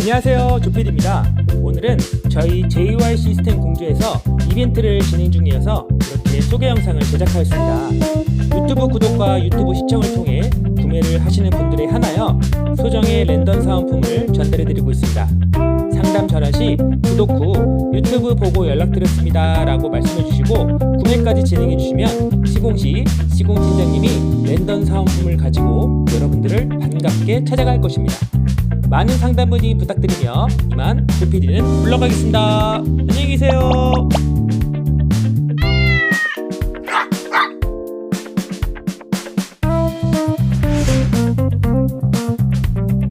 안녕하세요, 조필입니다. 오늘은 저희 JY 시스템 공주에서 이벤트를 진행 중이어서 이렇게 소개 영상을 제작하였습니다. 유튜브 구독과 유튜브 시청을 통해 구매를 하시는 분들에 한하여 소정의 랜덤 사은품을 전달해드리고 있습니다. 상담 전화시 구독 후 유튜브 보고 연락드렸습니다 라고 말씀해주시고 구매까지 진행해주시면 시공시 시공팀장님이 랜덤 사은품을 가지고 여러분들을 반갑게 찾아갈 것입니다. 많은 상담 문의 부탁드리며 이만 조피디는 물러가겠습니다. 안녕히 계세요.